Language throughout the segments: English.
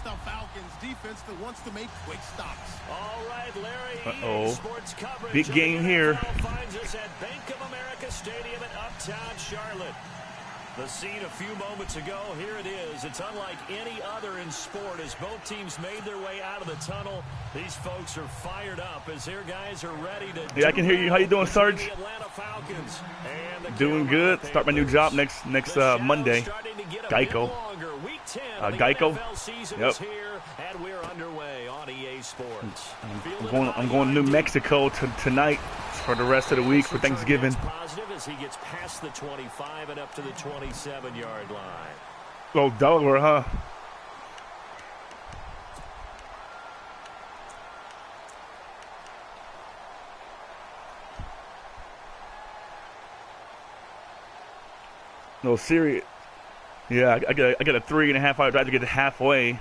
the Falcons defense that wants to make quick stops. All right, Larry. Sports coverage big game here. Finds us at Bank of America Stadium in Uptown Charlotte. The scene a few moments ago, here it is. It's unlike any other in sport as both teams made their way out of the tunnel. These folks are fired up as their guys are ready to. Yeah, I can hear you. How you doing, Sarge? Doing good. Start my new job next Monday. Geico. Geico. Yep. And we're underway on EA Sports. I'm going to New Mexico tonight for the rest of the week for Thanksgiving. Positive as he gets past the 25 and up to the 27-yard line. Oh, Delaware, huh? No, serious. Yeah, I got a 3.5-hour drive to get to halfway.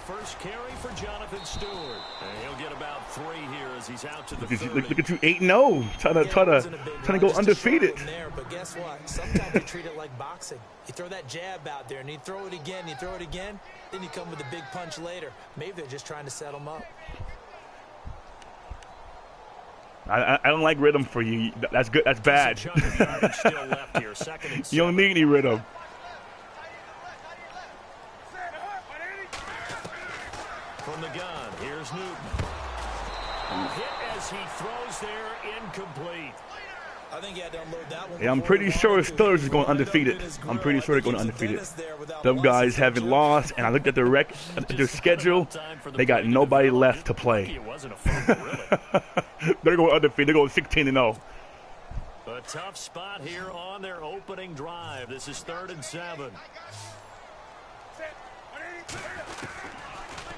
First carry for Jonathan Stewart. And he'll get about 3 here as he's out to the look at you 8-0, trying to go undefeated. But guess what? Sometimes you treat it like boxing. You throw that jab out there, and you throw it again, then you come with a big punch later. Maybe they're just trying to set him up. I don't like rhythm for you. That's good. That's bad. You don't need any rhythm. From the gun, here's Newton. Hit as he throws there, incomplete. I think you had to unload that one. Yeah, I'm pretty sure Steelers is going undefeated. I'm pretty sure they're going undefeated. Them guys haven't lost, and I looked at their schedule. They got nobody left to play. They're going undefeated. They're going 16-0. A tough spot here on their opening drive. This is 3rd and 7.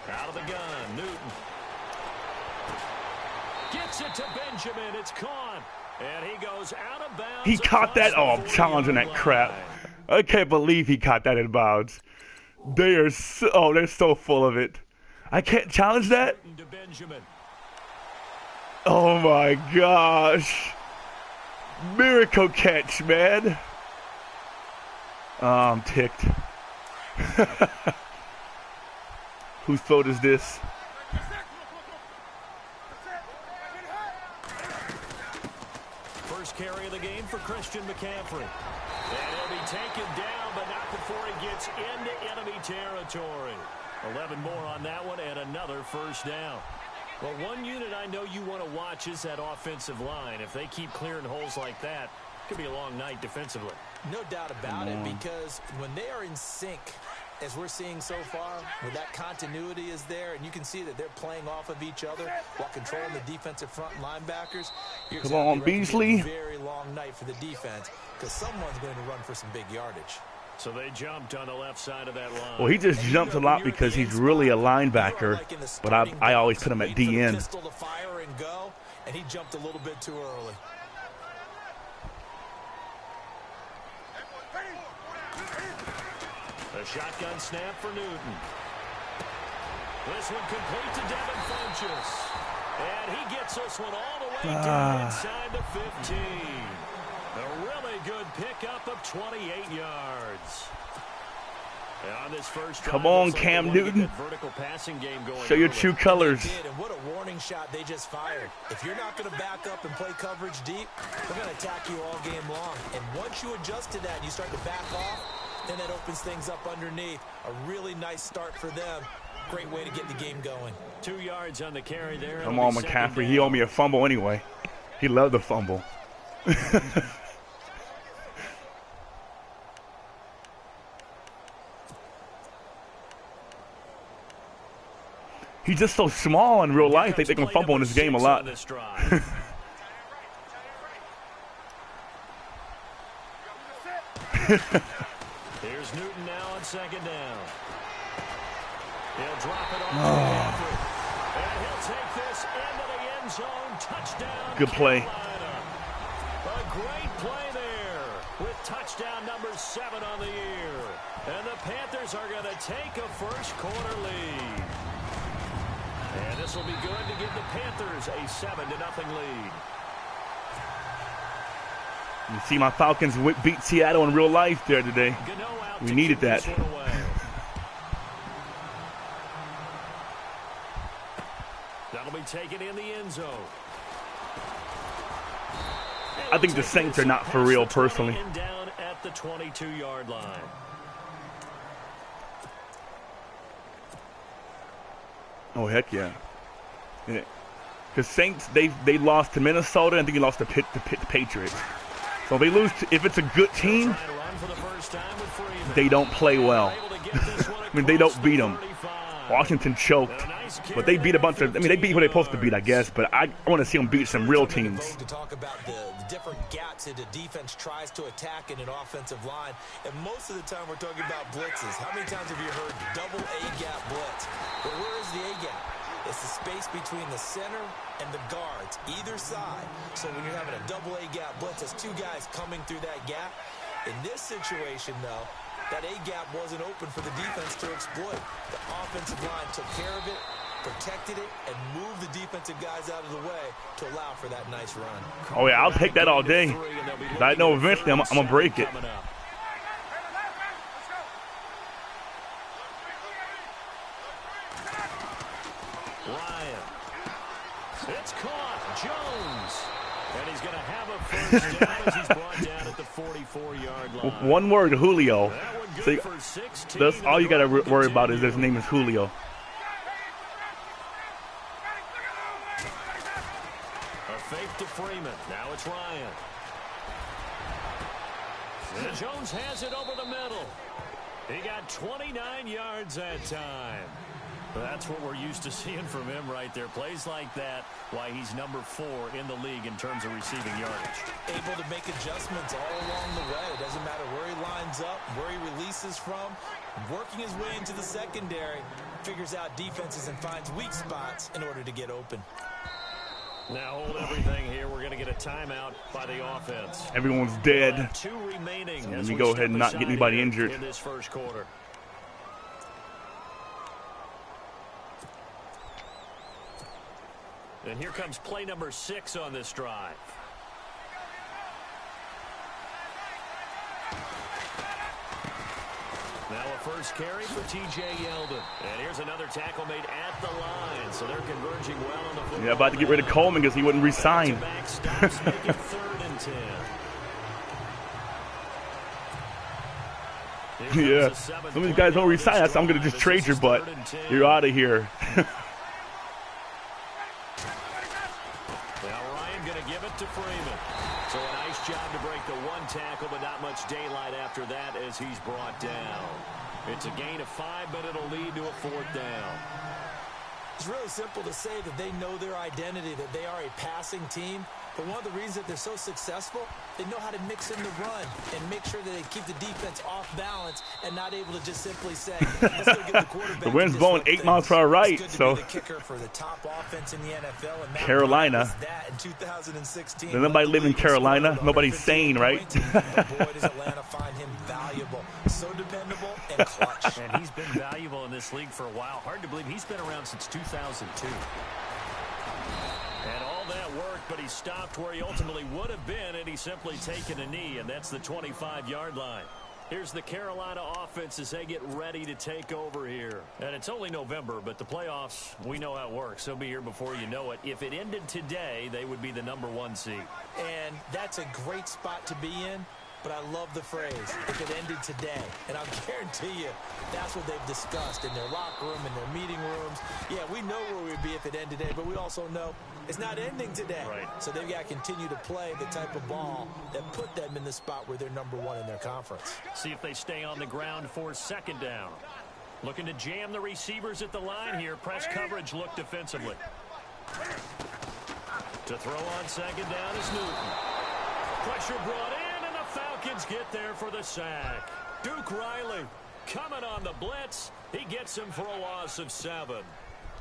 Out of the gun, Newton. Gets it to Benjamin. It's caught. And he goes out of bounds. He caught that. Oh, I'm challenging that crap. I can't believe he caught that in bounds. They're so full of it. I can't challenge that. Oh my gosh. Miracle catch, man. Oh, I'm ticked. Whose fault is this? First carry of the game for Christian McCaffrey. And he'll be taken down, but not before he gets into enemy territory. 11 more on that one and another first down. Well, one unit I know you want to watch is that offensive line. If they keep clearing holes like that, it could be a long night defensively. No doubt about it, because when they are in sync, as we're seeing so far, where that continuity is there, and you can see that they're playing off of each other while controlling the defensive front linebackers. Come on, Beasley. Very long night for the defense, because someone's going to run for some big yardage. So they jumped on the left side of that line. Well, he just jumps a lot because he's really a linebacker, but I always put him at DN. Pistol to fire and go, and he jumped a little bit too early. A shotgun snap for Newton. This one complete to Devin Funchess. And he gets this one all the way down inside the 15. A really good pickup of 28 yards. On this first Come on, Cam Newton. Show your true colors. And what a warning shot they just fired. If you're not going to back up and play coverage deep, we're going to attack you all game long. And once you adjust to that and you start to back off, then that opens things up underneath. A really nice start for them. Great way to get the game going. 2 yards on the carry there. Come on, McCaffrey. He owed me a fumble anyway. He loved the fumble. He's just so small in real life. They can fumble in this game a lot. Here's Newton now on second down. He'll drop it on McCaffrey. And he'll take this into the end zone. Touchdown. Good play. A great play there with touchdown number 7 on the year. And the Panthers are going to take a first quarter lead. This will be good to give the Panthers a 7-0 lead. You see my Falcons beat Seattle in real life there today. We needed that. That'll be taken in the end zone. I think the Saints are not for real, personally. Down at the 22-yard line. Oh, heck yeah. Because Saints, they lost to Minnesota, and I think they lost to the Patriots. So if they lose, if it's a good team, they don't play well. I mean, they don't beat them. Washington choked, but they beat a bunch of, I mean, they beat who they're supposed to beat, I guess, but I want to see them beat some real teams. To talk about the different gaps that the defense tries to attack in an offensive line, and most of the time we're talking about blitzes. How many times have you heard double A-gap blitz? But where is the A-gap? It's the space between the center and the guards, either side. So when you're having a double A-gap blitz, it's two guys coming through that gap. In this situation, though, that A-gap wasn't open for the defense to exploit. The offensive line took care of it, protected it, and moved the defensive guys out of the way to allow for that nice run. Oh, yeah, I'll take that all day. I know eventually I'm going to break it. It's caught. Jones. And he's going to have a first down as he's brought down at the 44-yard line. One word, Julio. So that's all you got to worry about is his name is Julio. A fake to Freeman. Now it's Ryan. And Jones has it over the middle. He got 29 yards that time. That's what we're used to seeing from him right there. Plays like that, why he's number 4 in the league in terms of receiving yardage. Able to make adjustments all along the way. It doesn't matter where he lines up, where he releases from. Working his way into the secondary, figures out defenses and finds weak spots in order to get open. Now hold everything here. We're going to get a timeout by the offense. Everyone's dead. 2 remaining. So let me go ahead and not get anybody injured in this first quarter. And here comes play number 6 on this drive. Now a first carry for T.J. Yeldon. And here's another tackle made at the line. So they're converging well on the football. Yeah, about to get rid of Coleman because he wouldn't resign. Stops, making 3rd and 10. Yeah, some of these guys don't resign, so I'm going to just trade your butt. You're out of here. To Freeman. So a nice job to break the 1 tackle, but not much daylight after that as he's brought down. It's a gain of 5, but it'll lead to a 4th down. It's really simple to say that they know their identity, that they are a passing team. But one of the reasons that they're so successful, they know how to mix in the run and make sure that they keep the defense off balance and not able to just simply say, let's go get the quarterback. The wind's blowing 8 miles per hour right, so. The kicker for the top offense in the NFL, and Carolina. That in 2016. Does nobody live in Carolina? Nobody's sane, right? But boy, does Atlanta find him valuable. So dependable and clutch. And he's been valuable in this league for a while. Hard to believe he's been around since 2002. And all that work, but he stopped where he ultimately would have been, and he's simply taken a knee, and that's the 25-yard line. Here's the Carolina offense as they get ready to take over here. And it's only November, but the playoffs, we know how it works. They'll be here before you know it. If it ended today, they would be the number 1 seed. And that's a great spot to be in. But I love the phrase, if it ended today. And I'll guarantee you, that's what they've discussed in their locker room, in their meeting rooms. Yeah, we know where we'd be if it ended today, but we also know it's not ending today. Right. So they've got to continue to play the type of ball that put them in the spot where they're number 1 in their conference. See if they stay on the ground for 2nd down. Looking to jam the receivers at the line here. Press coverage look defensively. To throw on 2nd down is Newton. Pressure brought in. Falcons get there for the sack. Duke Riley coming on the blitz. He gets him for a loss of 7.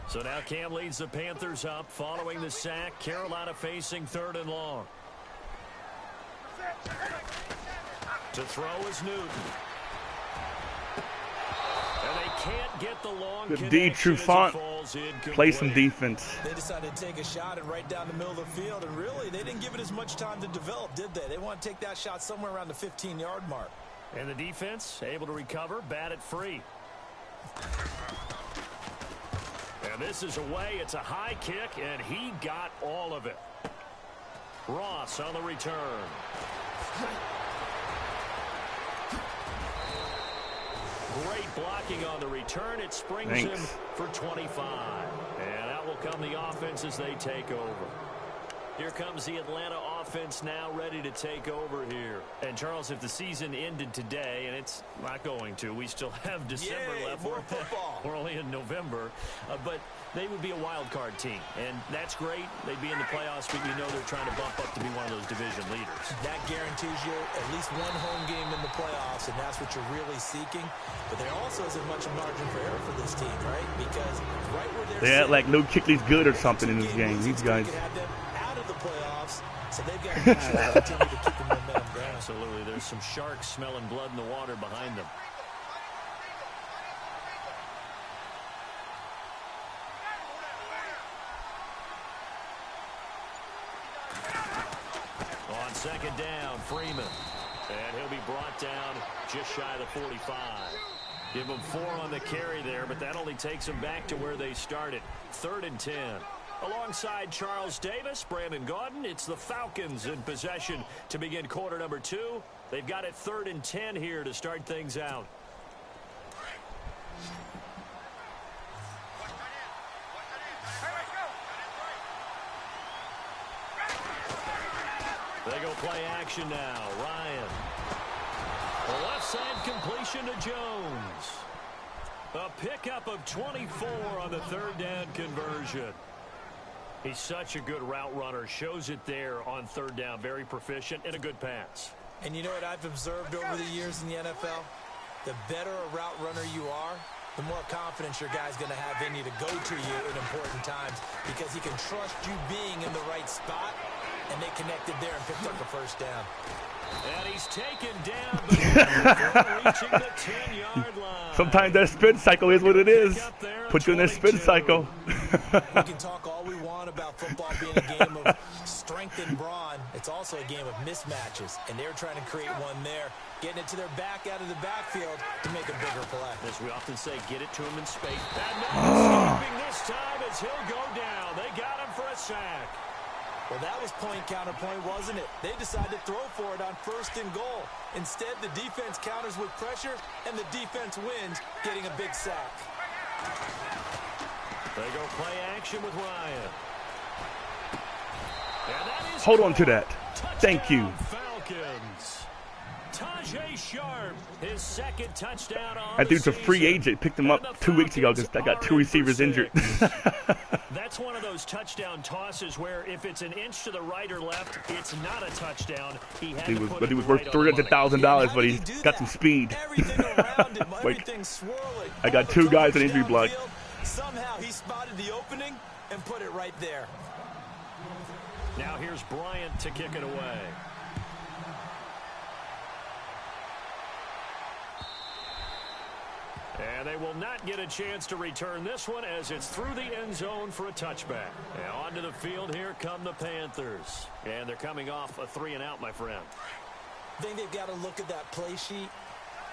So now Cam leads the Panthers up following the sack. Carolina facing 3rd and long. To throw is Newton. And they can't get the long Good D, True Font. falls incomplete. Play some defense. They decided to take a shot and right down the middle of the field, and really, they didn't give it as much time to develop, did they? They want to take that shot somewhere around the 15-yard mark. And the defense able to recover, bat it free. And this is away. It's a high kick, and he got all of it. Ross on the return. Great blocking on the return. It springs him for 25. And out will come the offense as they take over. Here comes the Atlanta offense now ready to take over here. And, Charles, if the season ended today, and it's not going to, we still have December left. More football. We're only in November. But they would be a wild card team. And that's great. They'd be in the playoffs, but you know they're trying to bump up to be one of those division leaders. That guarantees you at least one home game in the playoffs, and that's what you're really seeking. But there also isn't much margin for error for this team, right? Because right where they act like Luke Kuechly's good or something in this game. These guys. The playoffs, so they've got to make sure they continue to keep the momentum going. Absolutely. There's some sharks smelling blood in the water behind them. On second down, Freeman. And he'll be brought down just shy of the 45. Give him 4 on the carry there, but that only takes them back to where they started. 3rd and 10. Alongside Charles Davis, Brandon Gaudin, it's the Falcons in possession to begin quarter number 2. They've got it 3rd and 10 here to start things out. They go play action now. Ryan. The left side completion to Jones. A pickup of 24 on the 3rd down conversion. He's such a good route runner. Shows it there on 3rd down. Very proficient and a good pass. And you know what I've observed over the years in the NFL? The better a route runner you are, the more confidence your guy's going to have in you to go to you in important times because he can trust you being in the right spot, and they connected there and picked up the 1st down. And he's taken down before reaching the 10-yard line. Sometimes that spin cycle is what it is. Put you in that spin cycle. We can talk all we want about football being a game of strength and brawn. It's also a game of mismatches, and they're trying to create one there, getting it to their back out of the backfield to make a bigger play. As we often say, get it to him in space. And no escaping this time as he'll go down. They got him for a sack. Well, that was point counterpoint, wasn't it? They decided to throw for it on 1st and goal. Instead, the defense counters with pressure, and the defense wins, getting a big sack. They go play action with Ryan. And that is hold on to that. Thank you. Falcons. Tajay Sharp, his 2nd touchdown on that dude's a free agent. Picked him up 2 weeks ago because I got 2 receivers injured. That's one of those touchdown tosses where if it's an inch to the right or left, it's not a touchdown. He was worth $300,000, but he's got some speed. Everything around him, everything swirling. I got 2 guys on injury block. Somehow he spotted the opening and put it right there. Now here's Bryant to kick it away. And they will not get a chance to return this one as it's through the end zone for a touchback. And onto the field, here come the Panthers. And they're coming off a 3-and-out, my friend. I think they've got to look at that play sheet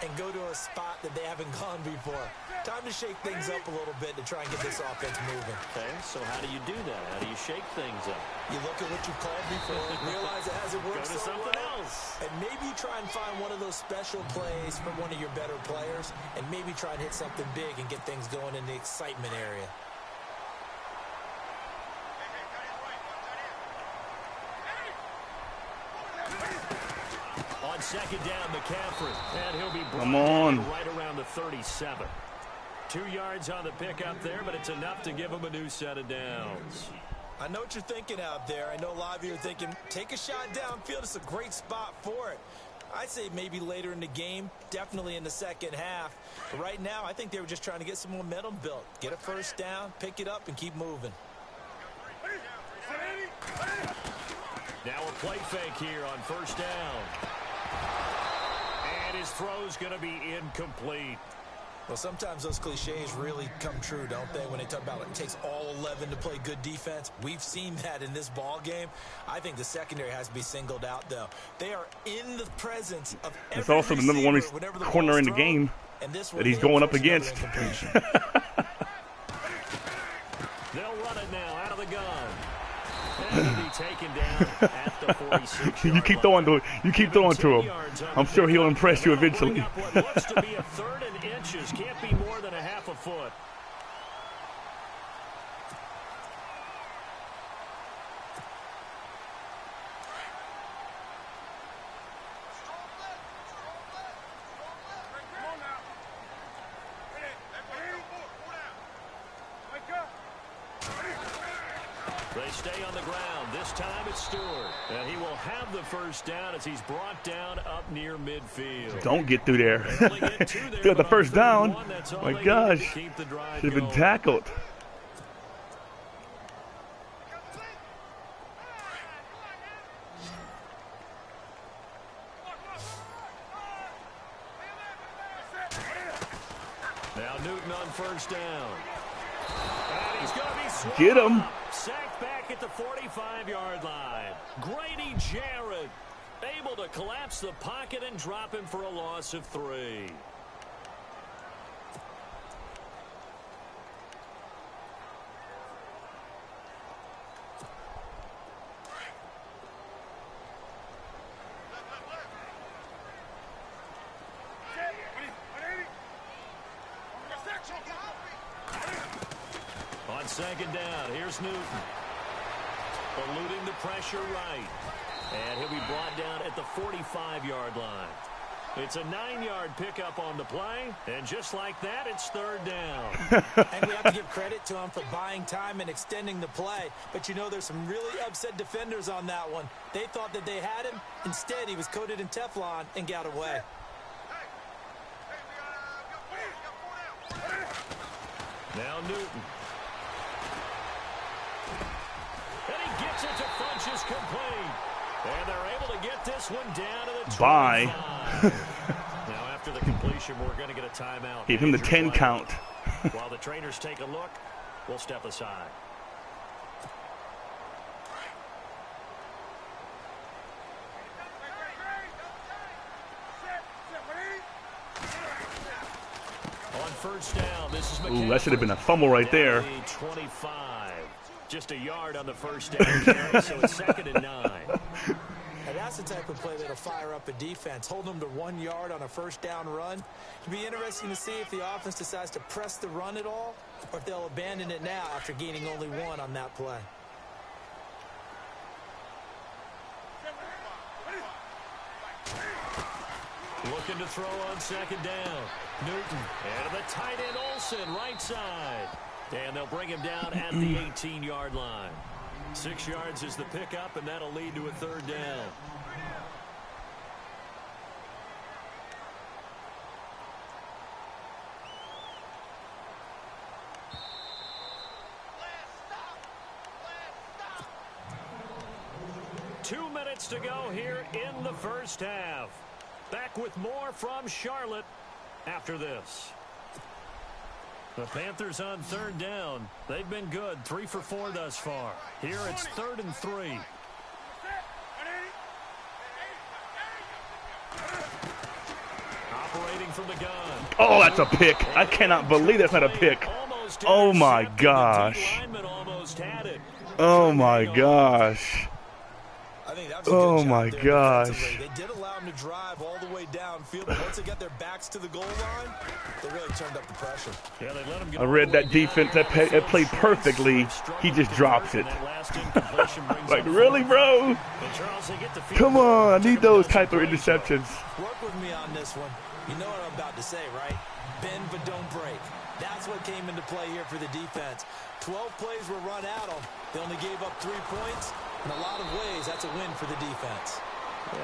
and go to a spot that they haven't gone before. Time to shake things up a little bit to try and get this offense moving. Okay, so how do you do that? How do you shake things up? You look at what you called before, realize it hasn't worked so something well, else. And maybe you try and find one of those special plays from one of your better players, and maybe try and hit something big and get things going in the excitement area. On 2nd down, McCaffrey, and he'll be brought down right around the 37. 2 yards on the pickup there, but it's enough to give him a new set of downs. I know what you're thinking out there. I know a lot of you are thinking, take a shot downfield. It's a great spot for it. I'd say maybe later in the game, definitely in the 2nd half. But right now, I think they were just trying to get some momentum built. Get a 1st down, pick it up, and keep moving. Now a play fake here on 1st down. And his throw's going to be incomplete. Well, sometimes those cliches really come true, don't they? When they talk about it takes all 11 to play good defense. We've seen that in this ball game. I think the secondary has to be singled out, though. They are in the presence of every It's also the number one corner in the game that he's going up against. They'll run it now out of the gun. And he'll be taken down at the 46-yard You keep throwing to him. I'm sure he'll impress you eventually. What looks to be a 3rd and inches. Can't be more than a half a foot. They stay on the ground. This time it's Stewart. And he will have the first down as he's brought down up near midfield. Don't get through there. Still the first down. My gosh. Should have been tackled. Now Newton on first down. And he's going to be swamped. Get him. Sacked back at the 45-yard line. Grady Jarrett able to collapse the pocket and drop him for a loss of 3. On second down, here's Newton. Eluding the pressure right. And he'll be brought down at the 45-yard line. It's a 9-yard pickup on the play. And just like that, it's 3rd down. And we have to give credit to him for buying time and extending the play. But you know, there's some really upset defenders on that one. They thought that they had him. Instead, he was coated in Teflon and got away. Now Newton. And he gets it to Funchess complete. And they're able to get this one down to the 25. Bye. Now after the completion, we're going to get a timeout. Give him the 10 count. While the trainers take a look, we'll step aside. On first down, this is McCaffrey. Ooh, that should have been a fumble right there. 25. Just a yard on the first down carry, so it's 2nd and 9. And that's the type of play that'll fire up a defense. Hold them to 1 yard on a first down run. It'll be interesting to see if the offense decides to press the run at all, or if they'll abandon it now after gaining only 1 on that play. Looking to throw on second down. Newton. And the tight end Olsen, right side. And they'll bring him down at the 18-yard line. 6 yards is the pickup, and that'll lead to a 3rd down. Two minutes to go here in the first half. Back with more from Charlotte after this. The Panthers on 3rd down. They've been good, 3 for 4 thus far. Here it's 3rd and 3. Operating from the gun. Oh, that's a pick. I cannot believe that's not a pick. Oh, my gosh. Oh, my gosh. I think that was a good job my there gosh. They did allow him to drive all the way downfield, but once they got their backs to the goal line, they really turned up the pressure. Yeah, they let him get I read that defense that played perfectly. He just drops it. Like, really, bro? Come on, I need those type of interceptions. Work with me on this one. You know what I'm about to say, right? Bend but don't break. That's what came into play here for the defense. 12 plays were run at them. They only gave up 3 points. In a lot of ways, that's a win for the defense.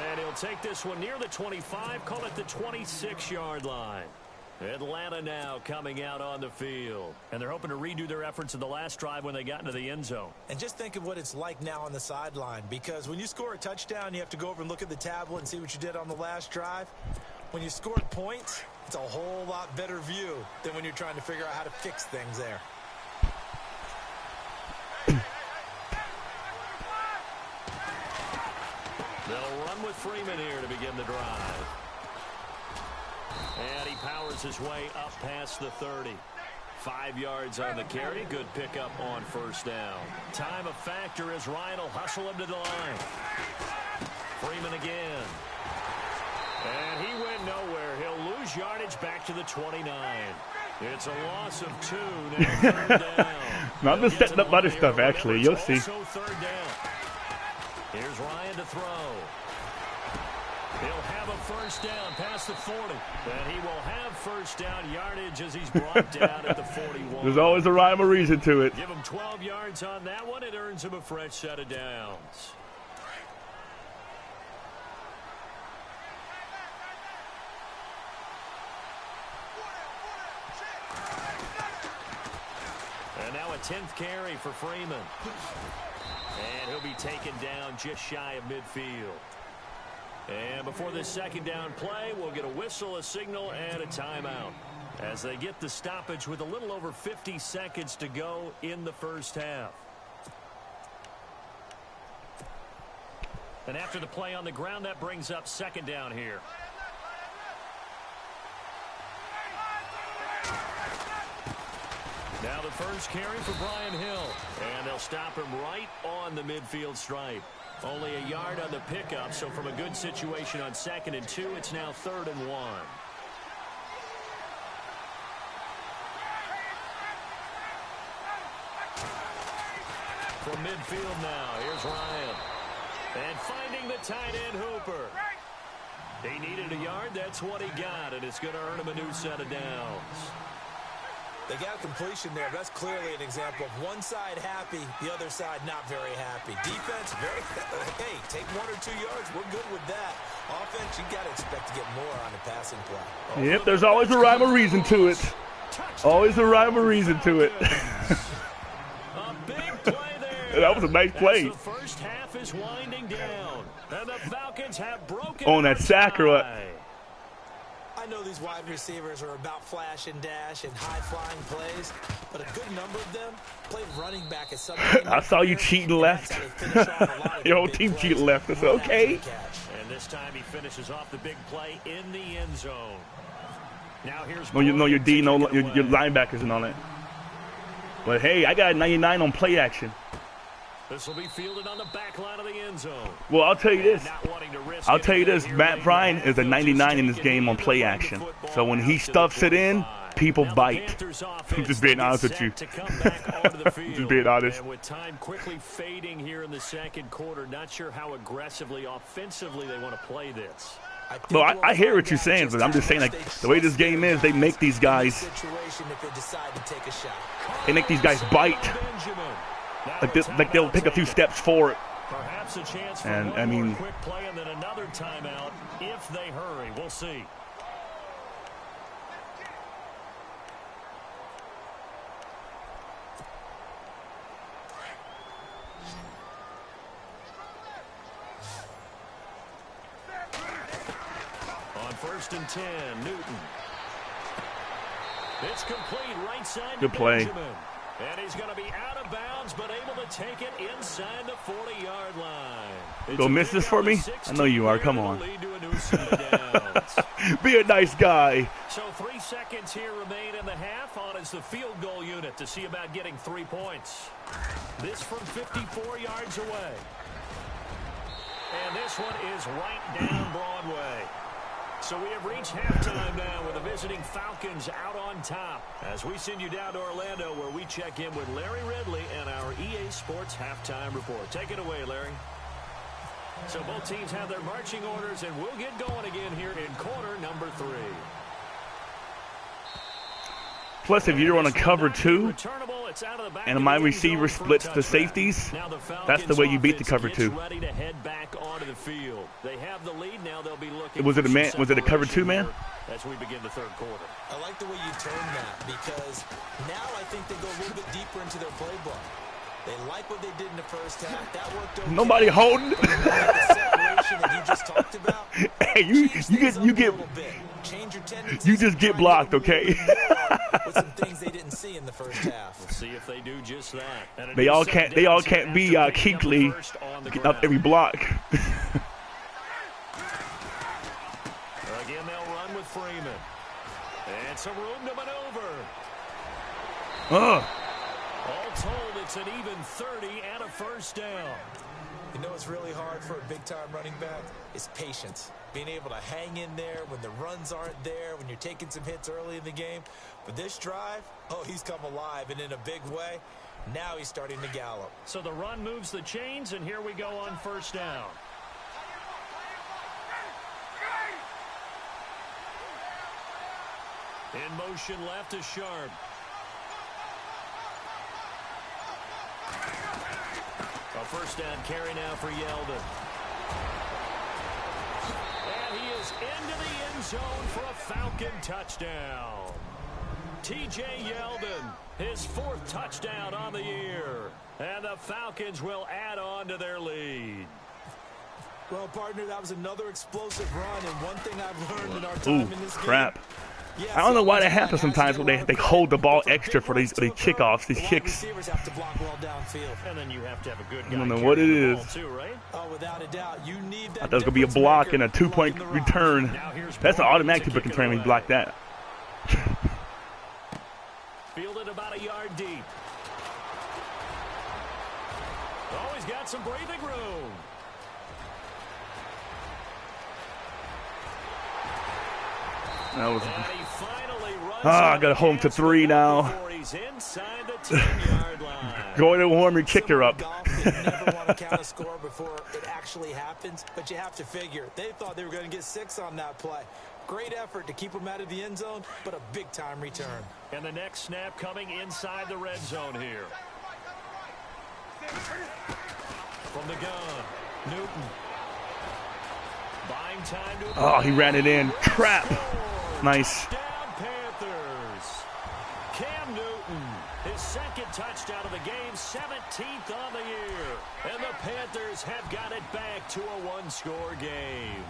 And he'll take this one near the 25, call it the 26-yard line. Atlanta now coming out on the field. And they're hoping to redo their efforts in the last drive when they got into the end zone. And just think of what it's like now on the sideline, because when you score a touchdown, you have to go over and look at the tablet and see what you did on the last drive. When you scored points, It's a whole lot better view than when you're trying to figure out how to fix things there. They'll run with Freeman here to begin the drive. And he powers his way up past the 30. 5 yards on the carry. Good pickup on first down. Time a factor as Ryan will hustle him to the line. Freeman again. And he went nowhere. He'll lose yardage back to the 29. It's a loss of 2. Now third down. Not just setting up other stuff, actually. You'll see. Third down. Here's Ryan to throw. He'll have a first down past the 40. And he will have first down yardage as he's brought down at the 41. There's always a rhyme or reason to it. Give him 12 yards on that one. It earns him a fresh set of downs. And now a 10th carry for Freeman. And he'll be taken down just shy of midfield. And before this second down play, we'll get a whistle, a signal, and a timeout as they get the stoppage with a little over 50 seconds to go in the first half. And after the play on the ground, that brings up second down here. Now the first carry for Brian Hill. And they'll stop him right on the midfield stripe. Only a yard on the pickup, so from a good situation on 2nd and 2, it's now 3rd and 1. From midfield now, here's Ryan. And finding the tight end Hooper. He needed a yard, that's what he got, and it's going to earn him a new set of downs. They got a completion there, but that's clearly an example of one side happy, the other side not very happy. Defense, hey, take 1 or 2 yards. We're good with that. Offense, you got to expect to get more on the passing play. Yep, there's always a rhyme or reason to it. Always a rhyme or reason to it. A big play there. That was a nice play. The first half is winding down, and the Falcons have broken on that sack or what? I know these wide receivers are about flash and dash and high-flying plays, but a good number of them played running back at some point. I saw you cheating left. Your whole team cheated left. It's okay. And this time he finishes off the big play in the end zone. Now here's your D, your linebackers and all that. But hey, I got a 99 on play action. This will be fielded on the back line of the end zone. Well, I'll tell you this. Matt Bryan is a 99 in this game on play action. So when he stuffs it in, people bite. I'm just being honest with you. Just being honest. And with time quickly fading here in the second quarter, not sure how aggressively, offensively they want to play this. Well, I hear what you're saying, but I'm just saying, like, the way this game is, they make these guys, bite. Like they'll take a few steps for it. Perhaps a chance for and one I mean, more quick play and then another timeout if they hurry. We'll see. On 1st and 10, Newton. It's complete right side. Good play. Benjamin. And he's going to be out of bounds, but able to take it inside the 40-yard line. Go miss this for me? I know you are. Come on. Be a nice guy. So 3 seconds here remain in the half. On is the field goal unit to see about getting 3 points. This from 54 yards away. And this one is right down Broadway. So we have reached halftime now with the visiting Falcons out on top as we send you down to Orlando where we check in with Larry Ridley and our EA Sports Halftime Report. Take it away, Larry. So both teams have their marching orders, and we'll get going again here in quarter number 3. Plus, if you're on a cover 2 and my receiver splits the safeties, that's the way you beat the cover 2. Ready to head back onto the field. They have the lead now. They'll be looking. Was it a cover 2 man? As we begin the third quarter. I like the way you turn that because now I think they go a little bit deeper into their playbook. They like what they did in the first half. That worked okay. Nobody holding. The separation that you just talked about. Hey, you get Change your tendencies. You just get blocked, okay? With some things they didn't see in the first half. We'll see if they do just that. They all can't be Keekly getting up every block. Again, they'll run with Freeman. And some room to maneuver. All told, it's an even 30 and a first down. You know what's really hard for a big-time running back? Is patience. Being able to hang in there when the runs aren't there, when you're taking some hits early in the game. But this drive, oh, he's come alive, and in a big way. Now he's starting to gallop. So the run moves the chains, and here we go on first down. In motion left is Sharp. A first down carry now for Yeldon. And he is into the end zone for a Falcon touchdown. T.J. Yeldon, his 4th touchdown on the year. And the Falcons will add on to their lead. Well, partner, that was another explosive run, and one thing I've learned in our time in this game. Crap. I don't know why that happens sometimes when they hold the ball extra for these kickoffs, these kicks. Have to block well downfield. And then you have to have a good guy. I don't know what it is. Too, right? Oh, without a doubt, you need that. I thought it was gonna be a block and a 2-point return. That's an automatic 2-point return when you block that. Fielded about a yard deep. Oh, he's got some breathing room. That was. I gotta hold him to 3 now. Going to warm your kicker up. You never want to count a score before it actually happens, but you have to figure. They thought they were going to get 6 on that play. Great effort to keep them out of the end zone, but a big-time return. And the next snap coming inside the red zone here. From the gun, Newton. Buying time to Oh, he ran it in. Crap. Nice. Down Panthers. Cam Newton, his 2nd touchdown of the game, 17th on the year. And the Panthers have got it back to a 1-score game.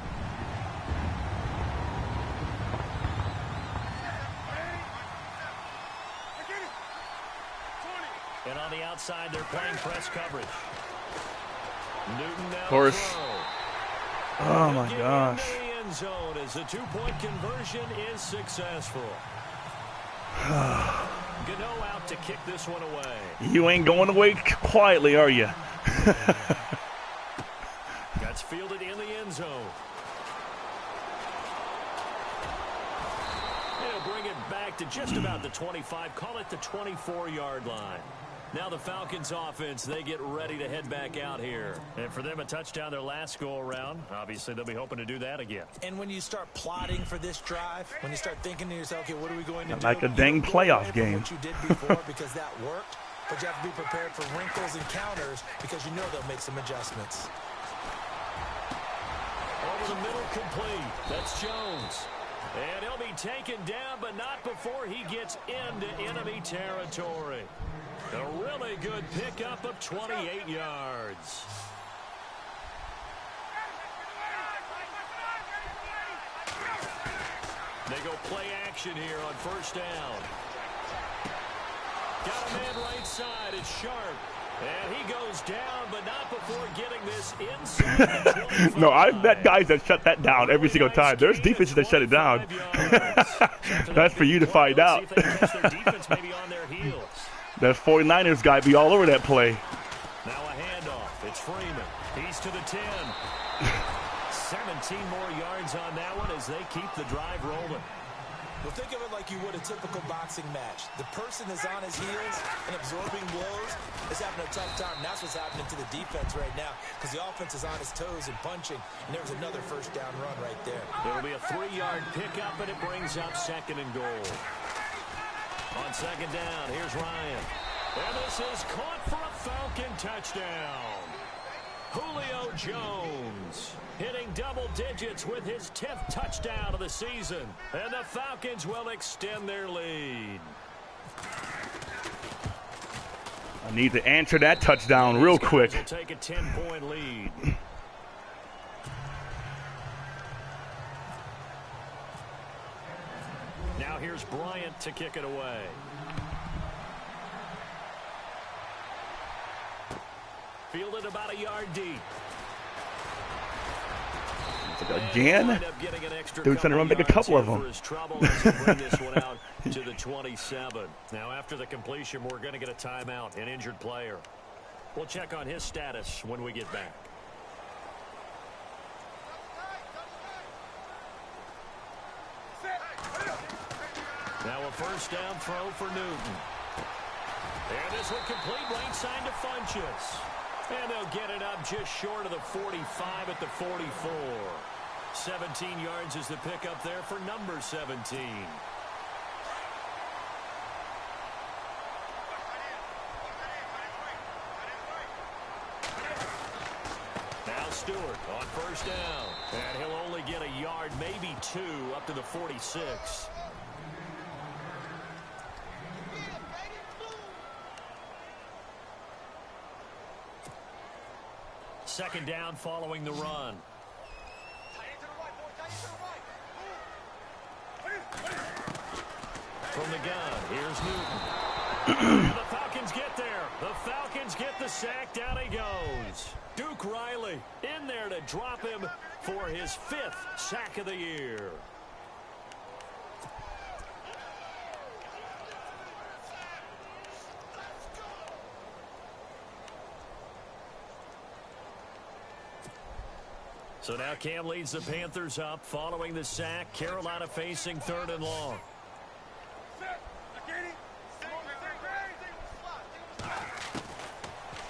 And on the outside, they're playing press coverage. Newton now. Of course. Oh my gosh. Zone as the 2-point conversion is successful. Gano out to kick this one away. You ain't going away quietly, are you? That's fielded in the end zone. They'll bring it back to just about the 25. Call it the 24-yard line. Now the Falcons offense, they get ready to head back out here. And for them, a touchdown their last go-around. Obviously, they'll be hoping to do that again. And when you start plotting for this drive, when you start thinking to yourself, okay, what are we going to do? Like a dang playoff game. What you did before because that worked, but you have to be prepared for wrinkles and counters because you know they'll make some adjustments. Over the middle, complete. That's Jones. And he'll be taken down, but not before he gets into enemy territory. A really good pickup of 28 yards. They go play action here on first down. Got a man right side. It's Sharp. And he goes down, but not before getting this inside the 25. No, I've met guys that shut that down every single time. There's defenses that shut it down. That's for you to find out. That 49ers guy be all over that play. Now a handoff. It's Freeman. He's to the 10. 17 more yards on that one as they keep the drive rolling. Well, think of it like you would a typical boxing match. The person is on his heels and absorbing blows is having a tough time. And that's what's happening to the defense right now because the offense is on his toes and punching. And there's another first down run right there. It'll be a 3-yard pickup, and it brings up 2nd and goal. On 2nd down, here's Ryan. And this is caught for a Falcon touchdown. Julio Jones hitting double digits with his 10th touchdown of the season. And the Falcons will extend their lead. I need to answer that touchdown real quick. Will take a 10-point lead. Now here's Bryant to kick it away. Fielded about a yard deep. Again? Dude's trying to run back a couple of them. Bring this one out to the 27. Now, after the completion, we're going to get a timeout, an injured player. We'll check on his status when we get back. Now a first down throw for Newton. And this one complete, right side to Funchess. And they'll get it up just short of the 45 at the 44. 17 yards is the pickup there for number 17. Now Stewart on first down. And he'll only get a yard, maybe two, up to the 46. Second down following the run. From the gun, here's Newton. The Falcons get there. The Falcons get the sack. Down he goes. Duke Riley in there to drop him for his 5th sack of the year. So now Cam leads the Panthers up following the sack. Carolina facing 3rd and long.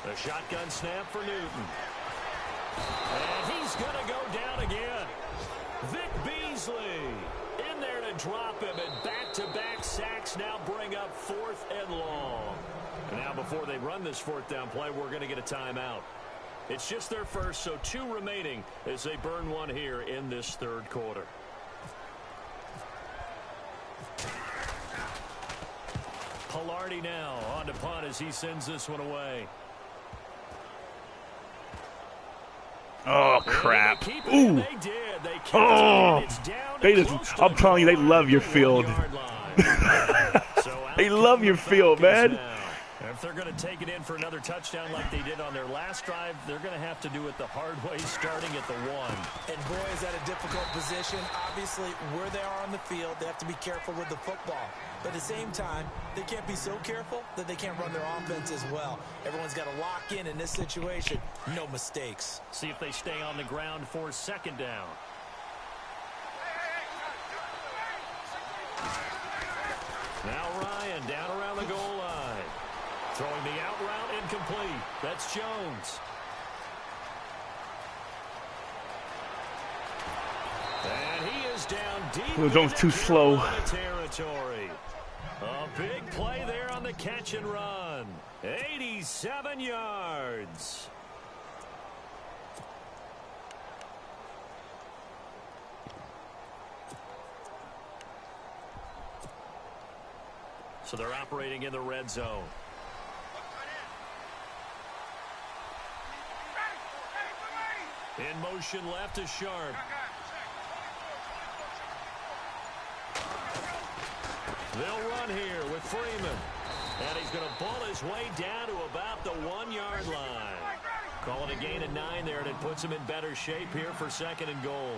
The shotgun snap for Newton. And he's going to go down again. Vic Beasley in there to drop him. And back-to-back sacks now bring up 4th and long. And now before they run this 4th down play, we're going to get a timeout. It's just their first, so 2 remaining as they burn one here in this 3rd quarter. Pilardi now on to punt as he sends this one away. Oh, crap. Ooh. They did. They oh. It's down they just, I'm telling you, they love your field. They love your field, man. Now. If they're going to take it in for another touchdown like they did on their last drive, they're going to have to do it the hard way, starting at the 1. And boy, is that a difficult position. Obviously, where they are on the field, they have to be careful with the football. But at the same time, they can't be so careful that they can't run their offense as well. Everyone's got to lock in this situation. No mistakes. See if they stay on the ground for 2nd down. Now Ryan down around the goal line. Throwing the out route incomplete. That's Jones. And he is down deep. Jones too slow. Territory. A big play there on the catch and run. 87 yards. So they're operating in the red zone. In motion left is Sharp. They'll run here with Freeman. And he's going to ball his way down to about the 1-yard line. Calling a gain of 9 there, and it puts him in better shape here for 2nd and goal.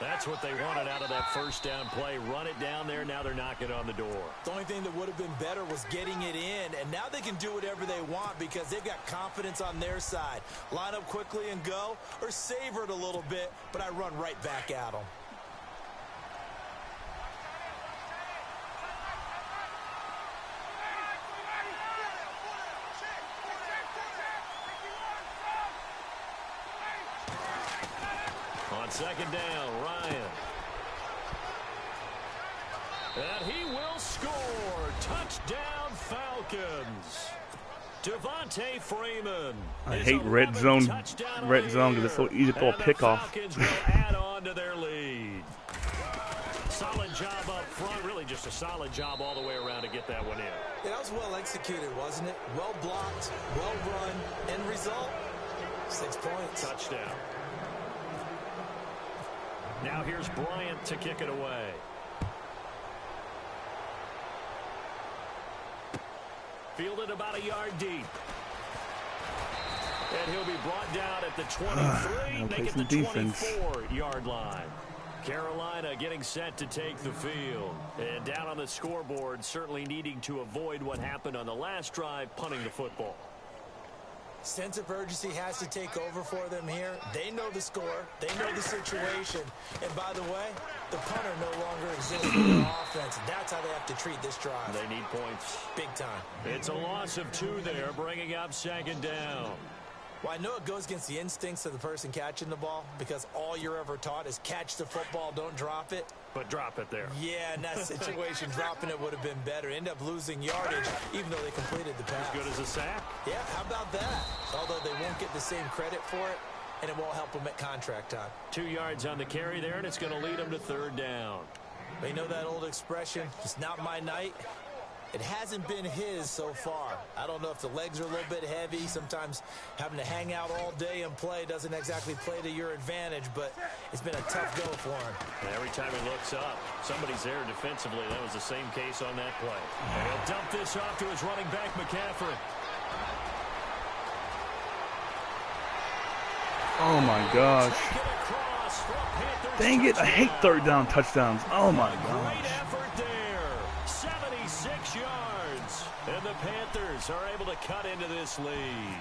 That's what they wanted out of that first down play. Run it down there. Now they're knocking on the door. The only thing that would have been better was getting it in. And now they can do whatever they want because they've got confidence on their side. Line up quickly and go, or savor it a little bit, but I run right back at them. On 2nd down, Ryan. And he will score. Touchdown, Falcons. Devontae Freeman. I hate red zone because it's so easy to throw a pick off. Falcons will add on to their lead. Solid job up front. Really just a solid job all the way around to get that one in. Yeah, that was well executed, wasn't it? Well blocked, well run. End result, 6 points. Touchdown. Now here's Bryant to kick it away. Fielded about a yard deep. And he'll be brought down at the 23, making the 24-yard line. Carolina getting set to take the field. And down on the scoreboard, certainly needing to avoid what happened on the last drive, punting the football. Sense of urgency has to take over for them here. They know the score. They know the situation. And by the way, the punter no longer exists in their offense. That's how they have to treat this drive. They need points. Big time. It's a loss of 2 there, bringing up 2nd down. Well, I know it goes against the instincts of the person catching the ball because all you're ever taught is catch the football, don't drop it. But drop it there. Yeah, in that situation, dropping it would have been better. End up losing yardage, even though they completed the pass. As good as a sack. Yeah, how about that? Although they won't get the same credit for it, and it won't help them at contract time. 2 yards on the carry there, and it's going to lead them to 3rd down. They know that old expression, it's not my night. It hasn't been his so far. I don't know if the legs are a little bit heavy. Sometimes having to hang out all day and play doesn't exactly play to your advantage, but it's been a tough go for him. And every time he looks up, somebody's there defensively. That was the same case on that play. And he'll dump this off to his running back, McCaffrey. Oh, my gosh. Dang it, I hate 3rd down touchdowns. Oh, my gosh. Great effort there. 76 yards. And the Panthers are able to cut into this lead.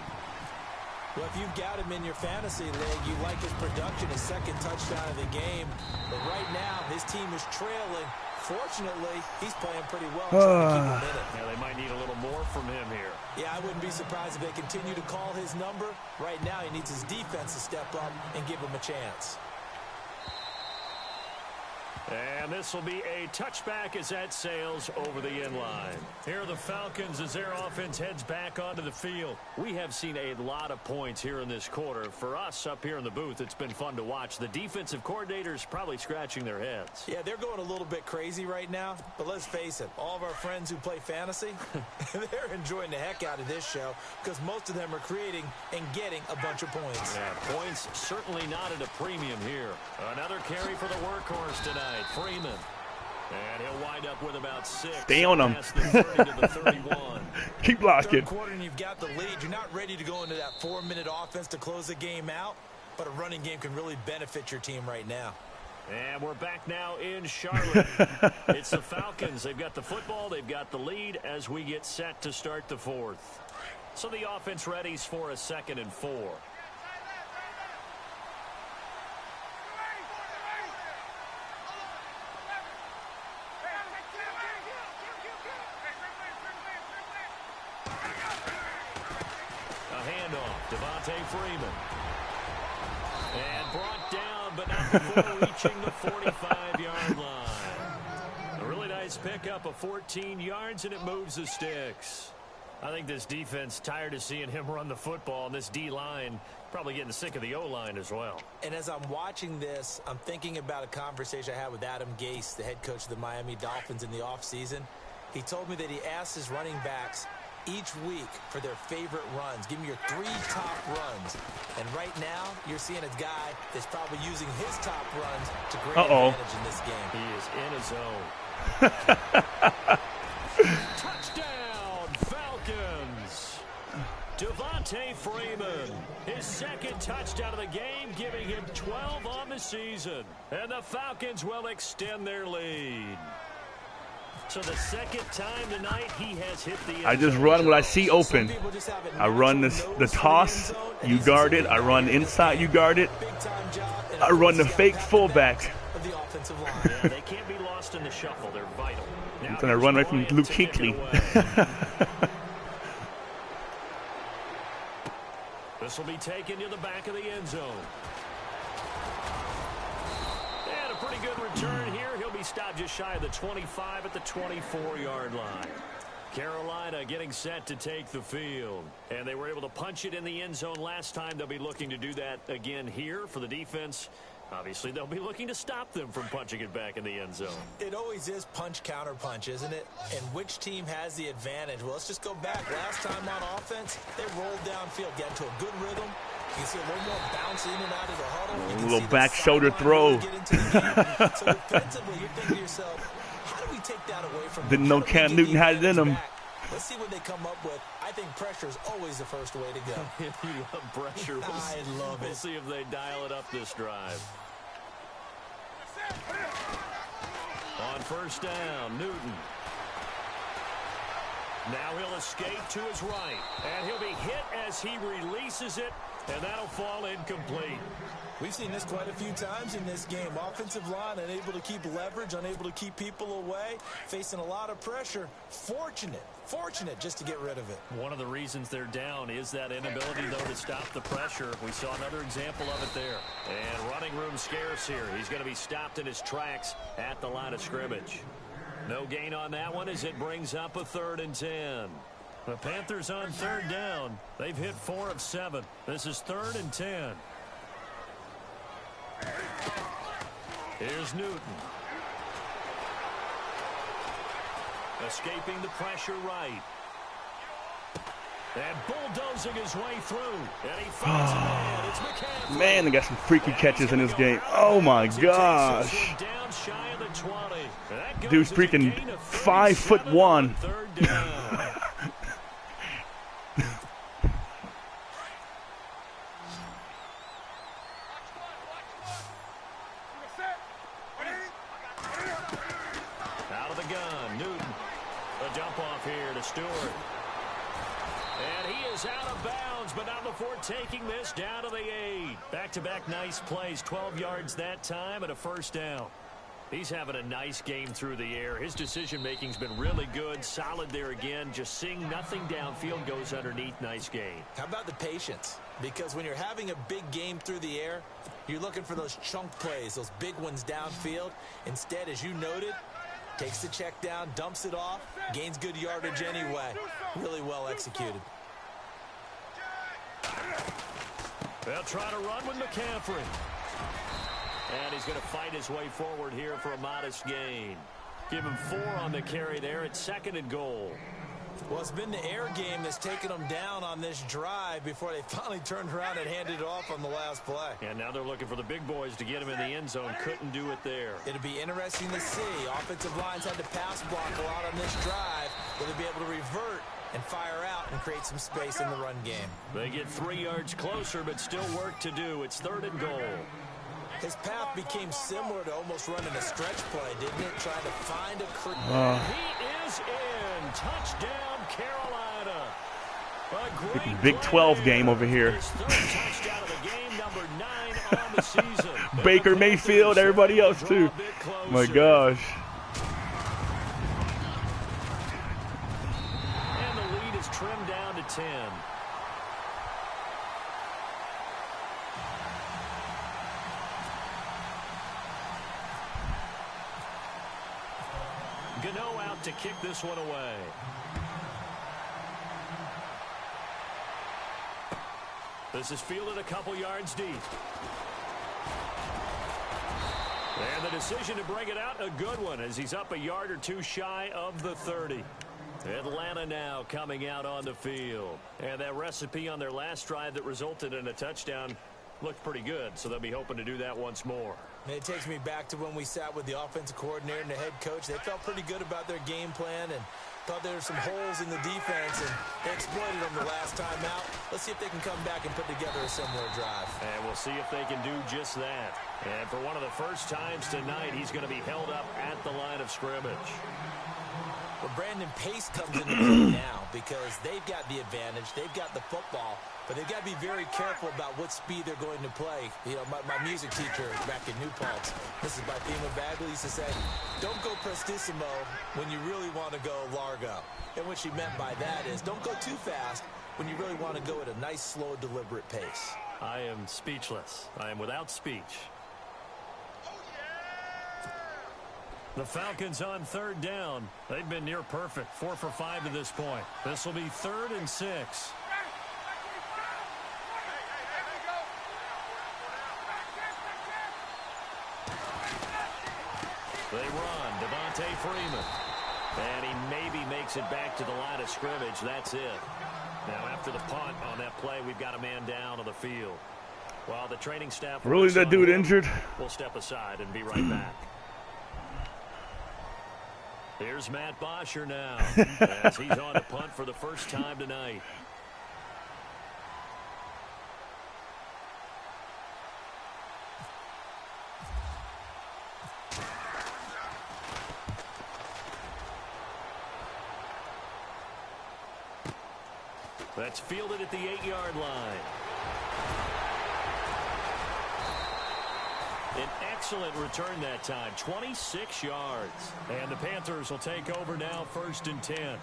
Well, if you've got him in your fantasy league, you like his production, his 2nd touchdown of the game. But right now, his team is trailing. Fortunately, he's playing pretty well. Trying to keep him in it. Yeah, they might need a little more from him here. Yeah, I wouldn't be surprised if they continue to call his number. Right now, he needs his defense to step up and give him a chance. And this will be a touchback as that sails over the end line. Here are the Falcons as their offense heads back onto the field. We have seen a lot of points here in this quarter. For us up here in the booth, it's been fun to watch. The defensive coordinators probably scratching their heads. Yeah, they're going a little bit crazy right now. But let's face it, all of our friends who play fantasy, they're enjoying the heck out of this show because most of them are creating and getting a bunch of points. Yeah, points certainly not at a premium here. Another carry for the workhorse tonight. Freeman. And he'll wind up with about 6. Stay on him. Keep blocking. Third quarter and you've got the lead. You're not ready to go into that 4-minute offense to close the game out, but a running game can really benefit your team right now. And we're back now in Charlotte. It's the Falcons. They've got the football. They've got the lead as we get set to start the 4th. So the offense readies for a 2nd and 4. Freeman. And brought down, but not before reaching the 45-yard line. A really nice pickup of 14 yards, and it moves the sticks. I think this defense tired of seeing him run the football, and this D-line probably getting sick of the O-line as well. And as I'm watching this, I'm thinking about a conversation I had with Adam Gase, the head coach of the Miami Dolphins in the offseason. He told me that he asked his running backs each week for their favorite runs. Give me your 3 top runs. And right now, you're seeing a guy that's probably using his top runs to great advantage in this game. He is in his zone. Touchdown, Falcons. Devontae Freeman, his 2nd touchdown of the game, giving him 12 on the season. And the Falcons will extend their lead. So the 2nd time tonight he has hit the end I just run what I see open. I run the toss, you guard it. I run inside, you guard it. I run the fake fullback. Yeah, they can't be lost in the shuffle. They're vital. I'm going to run right from Luke Kuechly. This will be taken to the back of the end zone. And a pretty good return here. He'll be stopped just shy of the 25 at the 24-yard line. Carolina getting set to take the field. And they were able to punch it in the end zone last time. They'll be looking to do that again here for the defense. Obviously, they'll be looking to stop them from punching it back in the end zone. It always is punch, counter punch, isn't it? And which team has the advantage? Well, let's just go back. Last time on offense, they rolled downfield, got into a good rhythm. You can see a little more bounce in and out of the huddle. A little back shoulder throw. So defensively, you're thinking to yourself, how do we take that away from them? Didn't know Cam Newton had it in him. Let's see what they come up with. I think pressure is always the first way to go. You love pressure. I love it. We'll see if they dial it up this drive. On first down, Newton. Now he'll escape to his right, and he'll be hit as he releases it, and that'll fall incomplete. We've seen this quite a few times in this game. Offensive line unable to keep leverage, unable to keep people away, facing a lot of pressure. Fortunate just to get rid of it. One of the reasons they're down is that inability, though, to stop the pressure. We saw another example of it there. And running room scarce here. He's going to be stopped in his tracks at the line of scrimmage. No gain on that one as it brings up a 3rd and 10. The Panthers on 3rd down. They've hit 4 of 7. This is 3rd and 10. Here's Newton. Escaping the pressure right. And bulldozing his way through. And he finds a man. It's McCaffrey. Man, they got some freaky catches in this game. Oh my gosh. Down shy of the 20. Dude's freaking 5'1". Out of the gun, Newton. A dump off here to Stewart. And he is out of bounds, but not before taking this down to the 8. Back-to-back nice plays, 12 yards that time and a first down. He's having a nice game through the air. His decision-making's been really good, solid there again. Just seeing nothing downfield goes underneath. Nice game. How about the patience? Because when you're having a big game through the air, you're looking for those chunk plays, those big ones downfield. Instead, as you noted, takes the check down, dumps it off, gains good yardage anyway. Really well executed. They'll try to run with McCaffrey. And he's going to fight his way forward here for a modest gain. Give him 4 on the carry there at 2nd and goal. Well, it's been the air game that's taken them down on this drive before they finally turned around and handed it off on the last play. And now they're looking for the big boys to get him in the end zone. Couldn't do it there. It'll be interesting to see. Offensive lines had to pass block a lot on this drive. Will they be able to revert and fire out and create some space in the run game? They get 3 yards closer, but still work to do. It's 3rd and goal. His path became similar to almost running a stretch play, didn't it? Trying to find a He is in. Touchdown, Carolina. A great Big 12 game over here. His 3rd touchdown of the game, number 9 on the season. Baker Mayfield, everybody else too. My gosh. And the lead is trimmed down to 10. Gano out to kick this one away. This is fielded a couple yards deep. And the decision to bring it out, a good one, as he's up a yard or 2 shy of the 30. Atlanta now coming out on the field. And that recipe on their last drive that resulted in a touchdown looked pretty good, so they'll be hoping to do that once more. And it takes me back to when we sat with the offensive coordinator and the head coach. They felt pretty good about their game plan and thought there were some holes in the defense, and they exploited them the last time out. Let's see if they can come back and put together a similar drive. And we'll see if they can do just that. And for one of the first times tonight, he's going to be held up at the line of scrimmage. Well, Brandon, pace comes into play now because they've got the advantage. They've got the football, but they've got to be very careful about what speed they're going to play. You know, my music teacher back in New Paltz, this is by Thema Bagley, used to say, don't go prestissimo when you really want to go largo. And what she meant by that is don't go too fast when you really want to go at a nice, slow, deliberate pace. I am speechless. I am without speech. The Falcons on 3rd down. They've been near perfect. 4 for 5 to this point. This will be 3rd and 6. They run. Devontae Freeman. And he maybe makes it back to the line of scrimmage. That's it. Now after the punt on that play, we've got a man down on the field. While the training staff... Really, that dude injured? We'll step aside and be right back. Here's Matt Bosher now as he's on the punt for the first time tonight. That's fielded at the 8-yard line. An excellent return that time, 26 yards. And the Panthers will take over now, 1st and 10.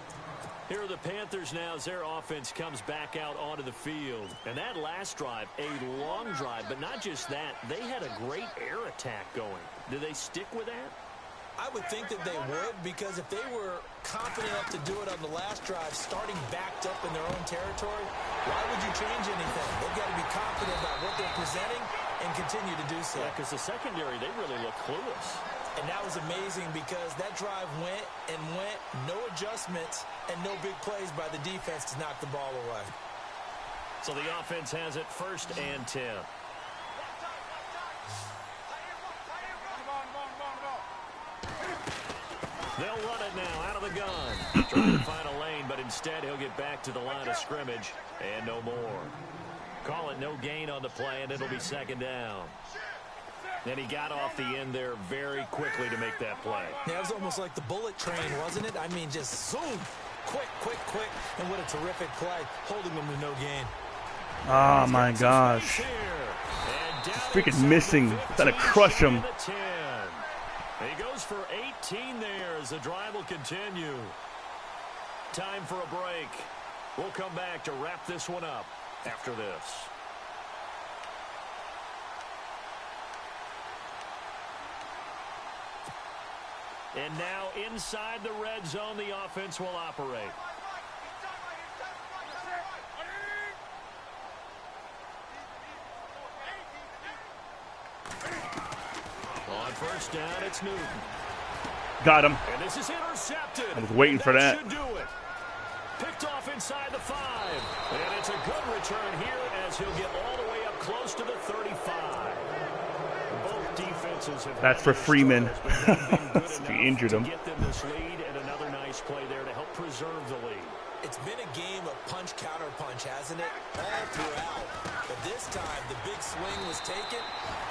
Here are the Panthers now as their offense comes back out onto the field. And that last drive, a long drive, but not just that. They had a great air attack going. Do they stick with that? I would think that they would, because if they were confident enough to do it on the last drive, starting backed up in their own territory, why would you change anything? They've got to be confident about what they're presenting and continue to do so. Yeah, because the secondary, they really look clueless. And that was amazing because that drive went and went, no adjustments, and no big plays by the defense to knock the ball away. So the offense has it 1st and 10. They'll run it now out of the gun. Trying to find a lane, but instead he'll get back to the line of scrimmage and no more. Call it no gain on the play, and it'll be 2nd down. And he got off the end there very quickly to make that play. Yeah, it was almost like the bullet train, wasn't it? I mean, just zoom. Quick, quick, quick. And what a terrific play, holding them to no gain. Oh, my gosh. Freaking missing. Gotta crush him. He goes for 18 there as the drive will continue. Time for a break. We'll come back to wrap this one up after this. And now inside the red zone, the offense will operate. On 1st down, it's Newton. Got him. And this is intercepted. I was waiting for that. Should do it. Picked off inside the 5. And it's a good return here as he'll get all the way up close to the 35. Both defenses have. That's for Freeman. He injured him. To get them this lead, and another nice play there to help preserve the lead. It's been a game of punch, counter punch, hasn't it? All throughout. But this time, the big swing was taken,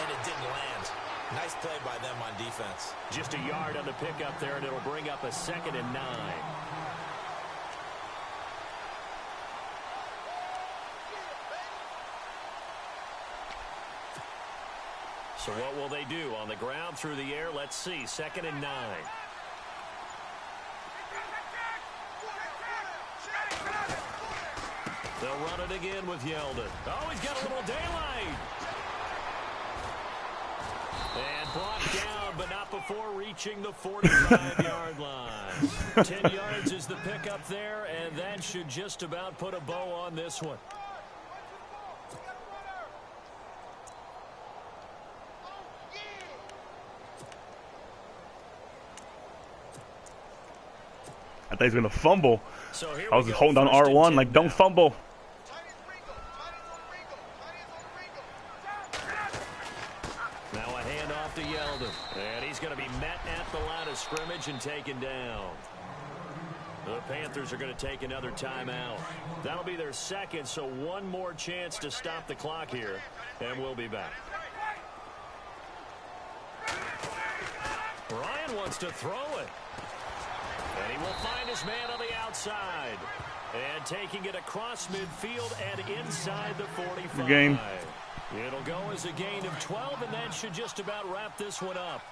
and it didn't land. Nice play by them on defense. Just a yard on the pickup there, and it'll bring up a 2nd and 9. So what will they do? On the ground, through the air, let's see. 2nd and 9. They'll run it again with Yeldon. Oh, he's got a little daylight. And brought down, but not before reaching the 45-yard line. 10 yards is the pickup there, and that should just about put a bow on this one. I thought he was going to fumble. So I was holding down R1 like, don't fumble. Now a handoff to Yeldon. And he's going to be met at the line of scrimmage and taken down. The Panthers are going to take another timeout. That'll be their 2nd, so one more chance to stop the clock here. And we'll be back. Ryan wants to throw it. And he will find his man on the outside. And taking it across midfield and inside the 45. Good game. It'll go as a gain of 12, and that should just about wrap this one up.